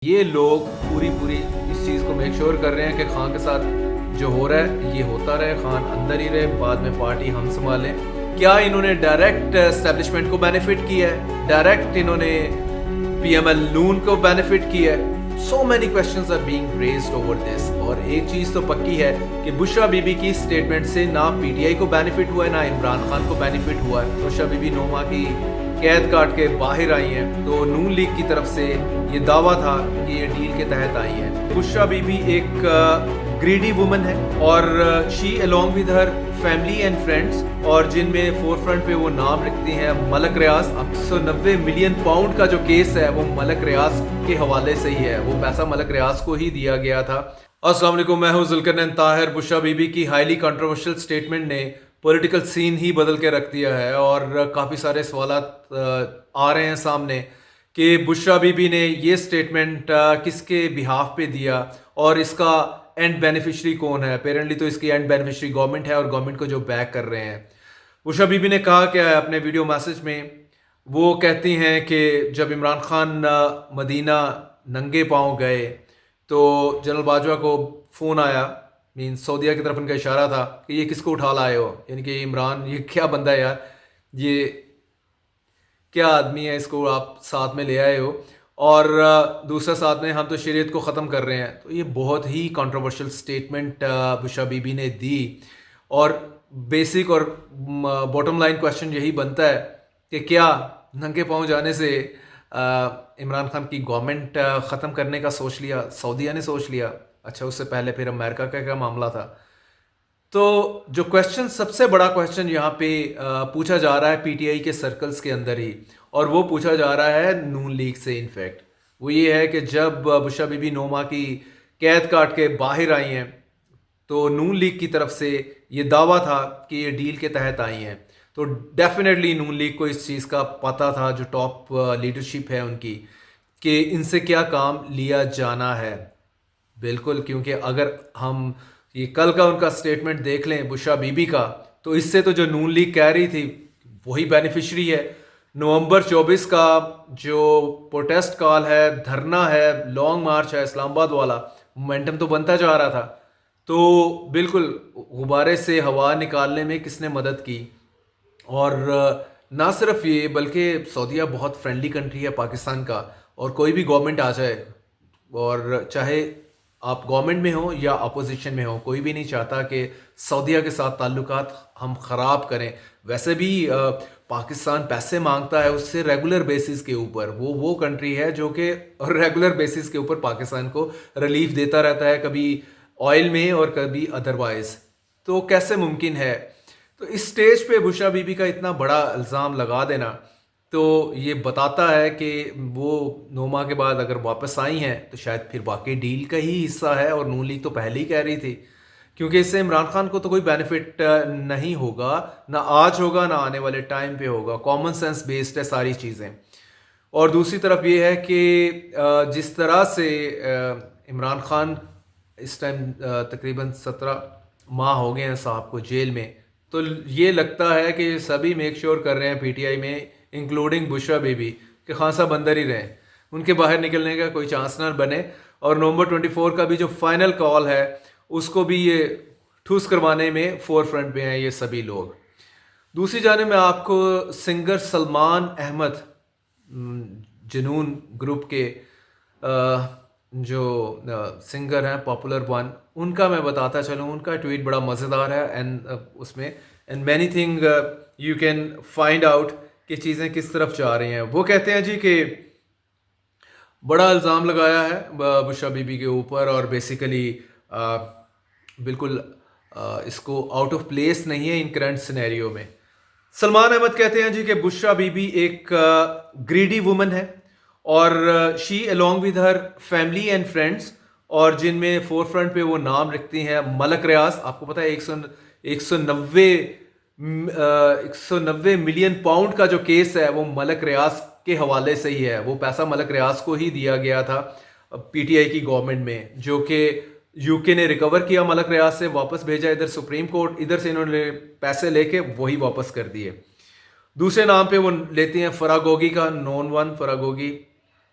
یہ لوگ پوری اس چیز کو میک شور کر رہے ہیں کہ خان کے ساتھ جو ہو رہا ہے یہ ہوتا رہے، خان اندر ہی رہے، بعد میں پارٹی ہم سنبھالیں۔ کیا انہوں نے ڈائریکٹ اسٹیبلشمنٹ کو بینیفٹ کیا ہے؟ ڈائریکٹ انہوں نے پی ایم ایل نون کو بینیفٹ کیا ہے؟ So many questions are being raised over this, اور ایک چیز تو پکی ہے کہ بشرا بی بی کی اسٹیٹمنٹ سے نہ پی ٹی آئی کو بینیفٹ ہوا ہے، نہ عمران خان کو بینیفٹ ہوا ہے۔ بشرا بی بی 9 ماہ کی قید کاٹ کے باہر آئی ہیں، تو نون لیگ کی طرف سے یہ دعویٰ تھا کہ یہ ڈیل کے تحت آئی ہیں۔ بشرا بی بی ایک گریڈی وومن ہے، اور شی along with her family and friends، اور جن میں فور فرنٹ پہ وہ نام رکھتی ہیں ملک ریاض۔ 190 ملین پاؤنڈ کا جو کیس ہے وہ ملک ریاض کے حوالے سے ہی ہے، وہ پیسہ ملک ریاض کو ہی دیا گیا تھا۔ السلام علیکم، میں ہوں ذوالقرنین طاہر۔ بشرا بی بی کی ہائیلی کنٹروورشل سٹیٹمنٹ نے پولیٹیکل سین ہی بدل کے رکھ دیا ہے، اور کافی سارے سوالات آ رہے ہیں سامنے کہ بشرا بی بی نے یہ سٹیٹمنٹ کس کے بہاف پہ دیا، اور اس کا اینڈ بینیفیشری کون ہے۔ اپیرنٹلی تو اس کی اینڈ بینیفیشری گورنمنٹ ہے، اور گورنمنٹ کو جو بیک کر رہے ہیں۔ بشرا بی بی نے کہا کہ اپنے ویڈیو میسج میں وہ کہتی ہیں کہ جب عمران خان مدینہ ننگے پاؤں گئے تو جنرل باجوہ کو فون آیا، سعودیہ کی طرف ان کا اشارہ تھا کہ یہ کس کو اٹھا لائے ہو، یعنی کہ عمران یہ کیا بندہ ہے یار، یہ کیا آدمی ہے، اس کو آپ ساتھ میں لے آئے ہو، اور دوسرا ساتھ میں ہم تو شریعت کو ختم کر رہے ہیں۔ تو یہ بہت ہی controversial statement Bushra be be نے دی، اور بیسک اور باٹم لائن کویسچن یہی بنتا ہے کہ کیا ننگے پاؤں جانے سے عمران خان کی گورنمنٹ ختم کرنے کا سوچ لیا، سعودیہ نے سوچ لیا؟ اچھا، اس سے پہلے پھر امریکہ کا کیا معاملہ تھا؟ تو جو کویسچن، سب سے بڑا کویسچن یہاں پہ پوچھا جا رہا ہے پی ٹی آئی کے سرکلز کے اندر ہی، اور وہ پوچھا جا رہا ہے نون لیگ سے۔ انفیکٹ وہ یہ ہے کہ جب بشرا بی بی 9 ماہ کی قید کاٹ کے باہر آئی ہیں تو نون لیگ کی طرف سے یہ دعویٰ تھا کہ یہ ڈیل کے تحت آئی ہیں، تو ڈیفینیٹلی نون لیگ کو اس چیز کا پتہ تھا، جو ٹاپ لیڈرشپ ہے ان کی، کہ ان سے کیا کام لیا جانا ہے۔ بالکل، کیونکہ اگر ہم یہ کل کا ان کا سٹیٹمنٹ دیکھ لیں بشرا بی بی کا، تو اس سے تو جو نون لیگ کہہ رہی تھی وہی بینیفیشری ہے۔ نومبر 24 کا جو پروٹیسٹ کال ہے، دھرنا ہے، لانگ مارچ ہے اسلام آباد والا، مومنٹم تو بنتا جا رہا تھا۔ تو بالکل غبارے سے ہوا نکالنے میں کس نے مدد کی؟ اور نہ صرف یہ، بلکہ سعودیہ بہت فرینڈلی کنٹری ہے پاکستان کا، اور کوئی بھی گورنمنٹ آ جائے، اور چاہے آپ گورنمنٹ میں ہوں یا اپوزیشن میں ہوں، کوئی بھی نہیں چاہتا کہ سعودیہ کے ساتھ تعلقات ہم خراب کریں۔ ویسے بھی پاکستان پیسے مانگتا ہے اس سے ریگولر بیسس کے اوپر، وہ کنٹری ہے جو کہ ریگولر بیسس کے اوپر پاکستان کو ریلیف دیتا رہتا ہے، کبھی آئل میں اور کبھی ادروائز۔ تو کیسے ممکن ہے؟ تو اس سٹیج پہ بشرا بی بی کا اتنا بڑا الزام لگا دینا تو یہ بتاتا ہے کہ وہ 9 ماہ کے بعد اگر واپس آئی ہیں تو شاید پھر واقعی ڈیل کا ہی حصہ ہے، اور نون لیگ تو پہلے ہی کہہ رہی تھی، کیونکہ اس سے عمران خان کو تو کوئی بینیفٹ نہیں ہوگا، نہ آج ہوگا نہ آنے والے ٹائم پہ ہوگا۔ کامن سینس بیسڈ ہے ساری چیزیں۔ اور دوسری طرف یہ ہے کہ جس طرح سے عمران خان اس ٹائم تقریباً 17 ماہ ہو گئے ہیں صاحب کو جیل میں، تو یہ لگتا ہے کہ سبھی میک شور کر رہے ہیں پی ٹی آئی میں، انکلوڈنگ بشرا بی بی، کہ خان صاحب اندر ہی رہیں، ان کے باہر نکلنے کا کوئی چانس نہ بنے۔ اور نومبر 24 کا بھی جو فائنل کال ہے اس کو بھی یہ ٹھوس کروانے میں فور فرنٹ پہ ہیں یہ سبھی لوگ۔ دوسری جانب میں آپ کو سنگر سلمان احمد، جنون گروپ کے جو سنگر ہیں پاپولر ون، ان کا میں بتاتا چلوں، ان کا ٹویٹ بڑا مزیدار ہے، اینڈ اس میں and many thing you can find out کہ چیزیں کس طرف جا رہی ہیں۔ وہ کہتے ہیں جی کہ بڑا الزام لگایا ہے بشرا بی بی کے اوپر، اور بیسیکلی بالکل اس کو آؤٹ آف پلیس نہیں ہے ان کرنٹ سینیریو میں۔ سلمان احمد کہتے ہیں جی کہ بشرا بی بی ایک گریڈی وومن ہے، اور شی along with her family and friends، اور جن میں فور فرنٹ پہ وہ نام رکھتی ہیں ملک ریاض۔ آپ کو پتہ ہے 190 ملین پاؤنڈ کا جو کیس ہے وہ ملک ریاض کے حوالے سے ہی ہے، وہ پیسہ ملک ریاض کو ہی دیا گیا تھا پی ٹی آئی کی گورنمنٹ میں، جو کہ یو کے نے ریکور کیا ملک ریاض سے، واپس بھیجا ادھر سپریم کورٹ، ادھر سے انہوں نے پیسے لے کے وہی واپس کر دیے۔ دوسرے نام پہ وہ لیتی ہیں فراگوگی کا، نون one فراگوگی،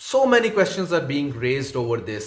So many questions are being raised over this,